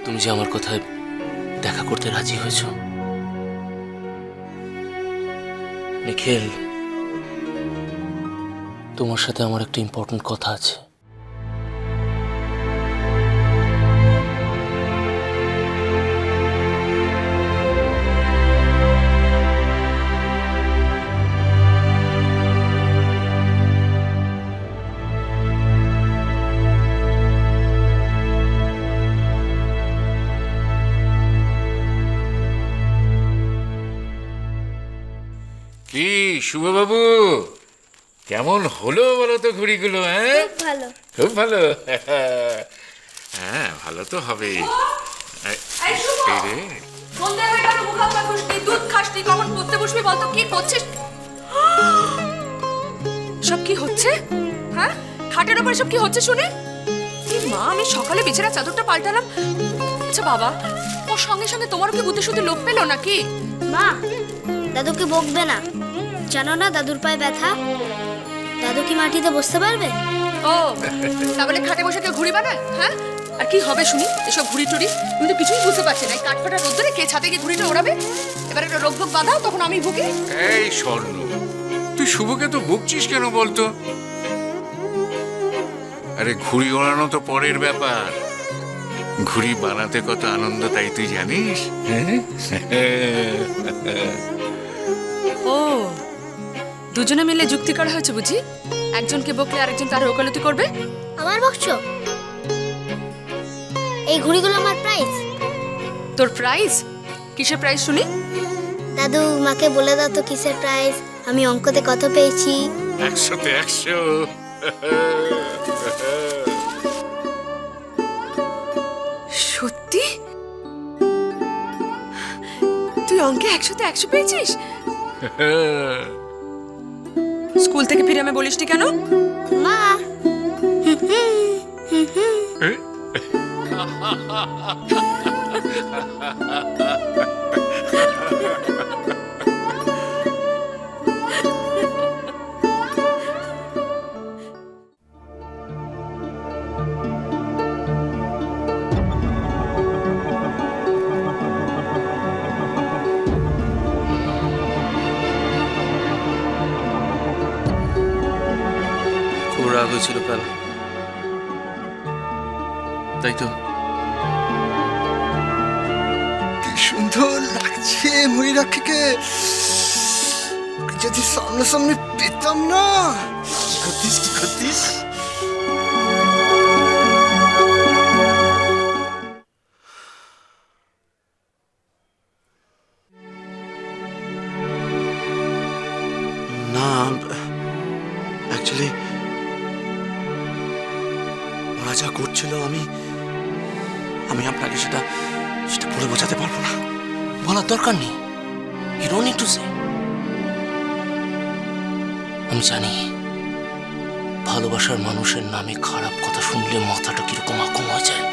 তুমি যে আমার কথায় দেখা করতে রাজি হয়েছ। নিখিল, তোমার সাথে আমার একটা ইম্পর্টেন্ট কথা আছে। কি শুভবাবু, কেমন হলো বলো তো ঘুড়িগুলো? হ্যাঁ, ভালো। খুব ভালো। হ্যাঁ, ভালো তো হবে। এই শুভ, এই রে, সন্ধ্যা হয়ে গেল, মুখ হাত পা ধুসনি, দুধ খাসনি, কখন পড়তে বসবি বলতো? কি করছিস? সব কি হচ্ছে? হ্যাঁ, খাটের উপরে সব কি হচ্ছে শুনে? এই মা, আমি সকালে বিছানা চাদরটা পাল্টালাম। আচ্ছা বাবা, ওর সঙ্গে সঙ্গে তোমারও কি বুদ্ধি শুদ্ধি লোপ পেলো নাকি? মা, দাদুকে বকবে না। জানো না দাদুর পায়ে ব্যথা। দাদু কি মাটিতে বসতে পারবে? ও, তাহলে খাটে বসে কেউ ঘুড়ি বানায়? হ্যাঁ, আর কি হবে শুনি এসব ঘুড়ি টুড়ি? তুমি তো কিছুই বুঝতে পারছি না। এই কাঠফাটা রোদ্দুরে কে ছাদে গিয়ে ঘুড়িটা ওড়াবে? এবার একটা রোগ ভোগ বাঁধাও, তখন আমি ভুগি। এই স্বর্ণ, তুই শুভকে তো বকছিস কেন বলতো? আরে ঘুড়ি ওড়ানো তো পরের ব্যাপার, ঘুড়ি বানাতে কত আনন্দ তাই তুই জানিস? ও, দুজনে মিলে যুক্তি করা হয়েছে বুঝি? একজনকে বকলে আরেকজন তার ওকালতি করবে। আমার বকছো? এই ঘুড়িগুলো আমার প্রাইস। তোর প্রাইজ? কিসের প্রাইজ শুনি? দাদু, মাকে বলে দাও তো কিসের প্রাইস। আমি অঙ্কতে কত পেয়েছি। 100তে 100। সত্যি? তুই অঙ্কে 100তে 100 পেয়েছিস? স্কুল থেকে ফিরে আমি বলিসনি কেন? মা, খুব রাগ হয়েছিল কাল, তাই তো? কি সুন্দর লাগছে ময়ূরাক্ষীকে। যদি সামনাসামনি পেতাম না। কি করতিস, কি করতিস? না, অ্যাকচুয়ালি ওরা যা করছিল আমি আপনাকে সেটা বলে বোঝাতে পারবো না। বলার দরকার নেই। You don't need to say. আমি জানি ভালোবাসার মানুষের নামে খারাপ কথা শুনলে মাথাটা কিরকম আকম হয়ে যায়।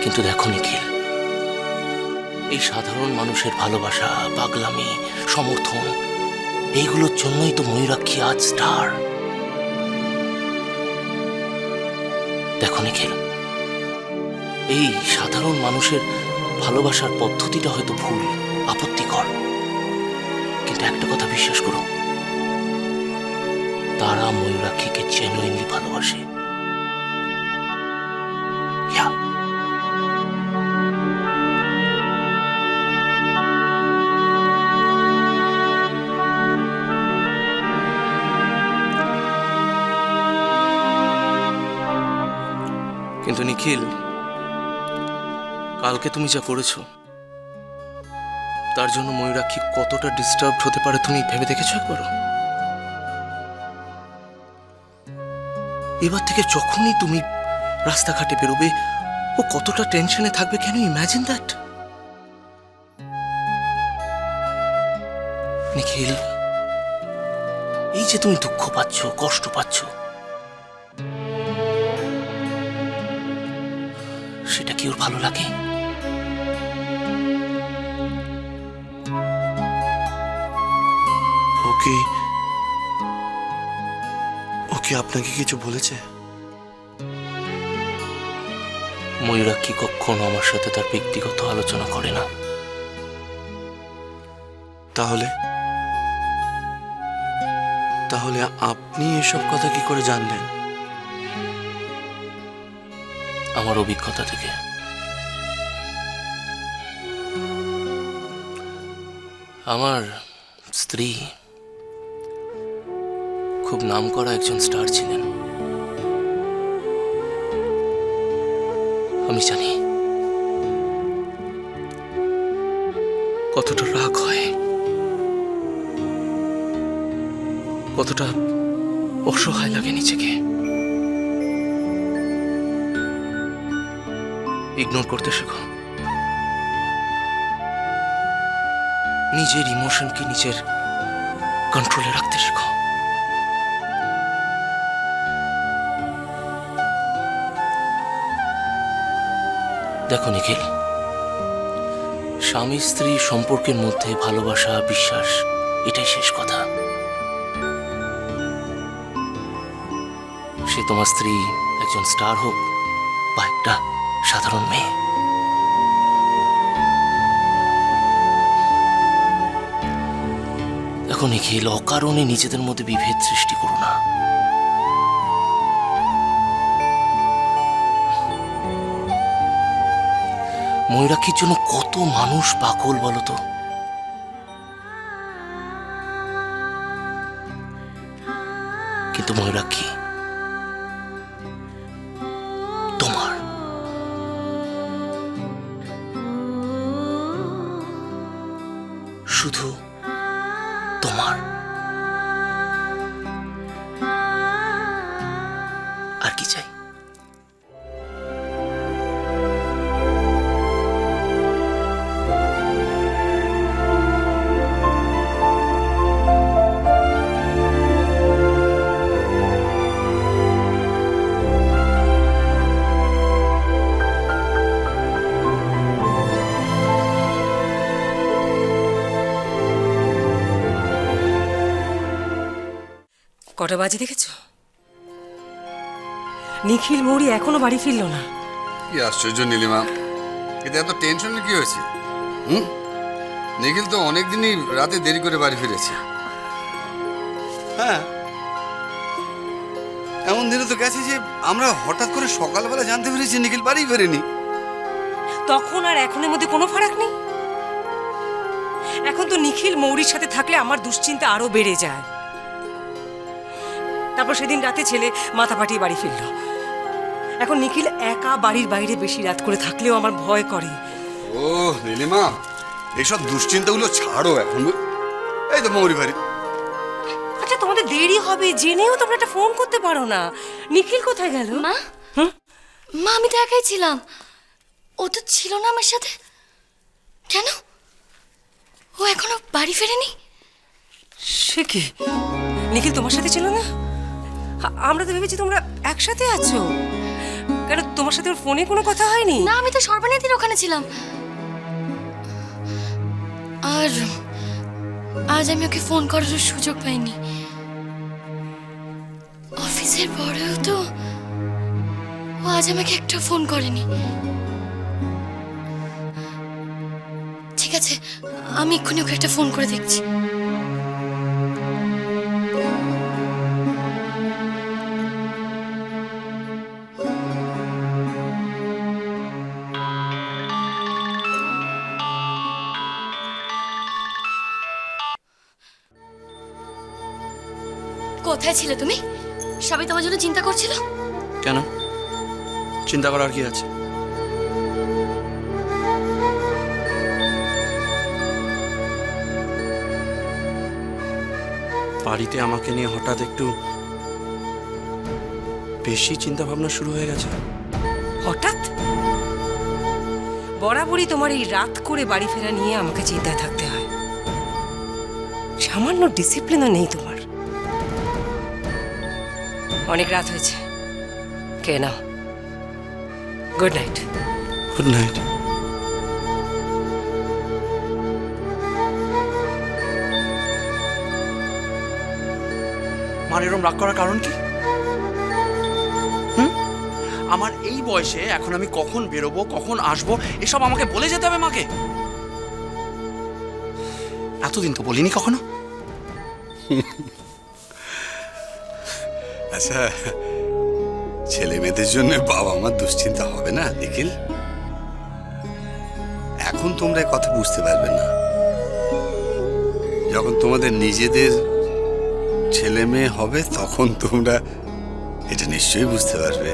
কিন্তু দেখো নিখিল, এই সাধারণ মানুষের ভালোবাসা, পাগলামি, সমর্থন, এইগুলোর জন্যই তো ময়ূরাক্ষী আজ স্টার। দেখো নিখিল, এই সাধারণ মানুষের ভালোবাসার পদ্ধতিটা হয়তো ভুল, আপত্তিকর, কিন্তু একটা কথা বিশ্বাস করো, তারা ময়ূরাক্ষীকে জেনুইনলি ভালোবাসে। Yeah. কিন্তু নিখিল, কালকে তুমি যা করেছো তার জন্য ময়ূরাক্ষী কতটা ডিস্টার্বড হতে পারে তুমি ভেবে দেখেছো একবারও? এবার থেকে যখনই তুমি রাস্তাঘাটে বেরোবে ও কতটা টেনশনে থাকবে। Can you imagine that? Nikhil, এই যে তুমি দুঃখ পাচ্ছ, কষ্ট পাচ্ছ, সেটা কি ওর ভালো লাগে? ও কি আপনাকে কিছু বলেছে? ময়ূরাক্ষী কখনো আমার সাথে তার ব্যক্তিগত আলোচনা করে না। তাহলে তাহলে আপনি এসব কথা কি করে জানলেন? আমার অভিজ্ঞতা থেকে। আমার স্ত্রী খুব নামকরা একজন স্টার ছিলেন। আমি জানি কতটা রাগ হয়, কতটা অসহায় লাগে নিজেকে। ইগনোর করতে শেখো। নিজের ইমোশনকে নিজের কন্ট্রোলে রাখতে শেখো। দেখো নিখিল, স্বামী স্ত্রী সম্পর্কের মধ্যে ভালোবাসা, বিশ্বাস, এটাই শেষ কথা। সে তোমার স্ত্রী একজন স্টার হোক বা একটা সাধারণ মেয়ে। দেখো নিখিল, অকারণে নিজেদের মধ্যে বিভেদ সৃষ্টি করো না। ময়ূরাক্ষীর জন্য কত মানুষ পাগল বলতো। কিন্তু ময়ূরাক্ষী তোমার। শুধু তোমার। আর কি চাই? কটা বাজে দেখেছো? নিখিল মৌরি এখনো বাড়ি ফিরলো না। কি আশ্চর্য নীলিমা, এতে এত টেনশনের কি হয়েছে? নিখিল তো অনেকদিনই রাতে দেরি করে বাড়ি ফিরেছে। হ্যাঁ, এমন দিনে তো গেছে যে আমরা হঠাৎ করে সকালবেলা জানতে পেরেছি নিখিল বাড়ি ফেরেনি। তখন আর এখনের মধ্যে কোনো ফারাক নেই। এখন তো নিখিল মৌরির সাথে থাকলে আমার দুশ্চিন্তা আরো বেড়ে যায়। তারপর সেদিন রাতে ছেলে মাথা ফাটিয়ে বাড়ি ফিরলো। এখন নিখিল একা বাড়ির বাইরে বেশি রাত করে থাকলেও আমার ভয় করে। ও নীলিমা, এইসব দুশ্চিন্তাগুলো ছাড়ো এখন। এই তো মৌরি বাড়ি। আচ্ছা, তোমাদের দেরি হবে জেনেও তোমরা একটা ফোন করতে পারো না। নিখিল কোথায় গেল? মা, মা আমি তো একাই ছিলাম, ও তো ছিল না আমার সাথে। কেন ও এখনো বাড়ি ফেরেনি? সে কি, নিখিল তোমার সাথে ছিল না? আমরা তো ভেবেছি তোমরা একসাথে আছো। কেন, তোমার সাথে ওর ফোনে কোনো কথা হয়নি? না, আমি তো সর্বনীতির ওখানে ছিলাম। আর আজ আমি ওকে ফোন করার সুযোগ পাইনি। অফিসের পরেও তো ও আজ আমাকে একটা ফোন করেনি। ঠিক আছে, আমি এক্ষুনি ওকে একটা ফোন করে দেখছি। কোথায় ছিলে তুমি? সবাই তোমার জন্য চিন্তা করছিল। কেন, চিন্তা করার কি আছে? বাড়িতে আমাকে নিয়ে হঠাৎ একটু বেশি চিন্তা ভাবনা শুরু হয়ে গেছে। হঠাৎ? বরাবরই তোমার এই রাত করে বাড়ি ফেরা নিয়ে আমাকে চিন্তায় থাকতে হয়। সামান্য ডিসিপ্লিনও নেই তোমার। অনেক রাত হয়েছে, কে নাও। Good night. Good night. মার এরম রাগ করার কারণ কি? আমার এই বয়সে এখন আমি কখন বেরোবো, কখন আসবো, এসব আমাকে বলে যেতে হবে মাকে? এতদিন তো বলিনি কখনো। আচ্ছা, ছেলে মেয়েদের জন্য বাবা আমার দুশ্চিন্তা হবে না নিখিল? এখন তোমরা এই কথা বুঝতে পারবে না, যখন তোমাদের নিজেদের ছেলে মেয়ে হবে তখন তোমরা এটা নিশ্চয়ই বুঝতে পারবে।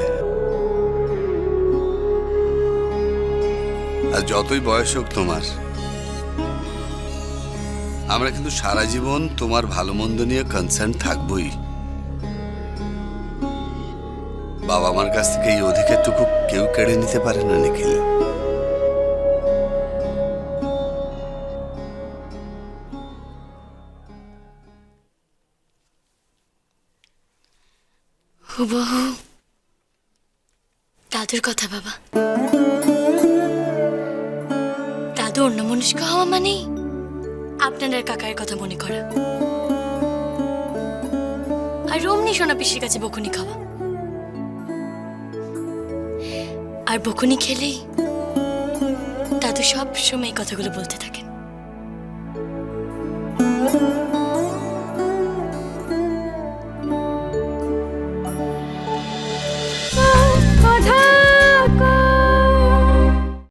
আর যতই বয়স হোক তোমার, আমরা কিন্তু সারা জীবন তোমার ভালো মন্দ নিয়ে কনসার্ন থাকবই। বাবা মার কাছ থেকে এই অধিকারটুকু কেউ কেড়ে নিতে পারে না নিখিল। হুবহু দাদুর কথা বাবা। দাদু অন্যমনস্ক হওয়া মানেই আপনার কাকার কথা মনে করা, আর রমনি সোনা পিসির কাছে বকুনি খাওয়া। আর বকুনি খেলেই দাদু সব সময় এই কথাগুলো বলতে থাকে।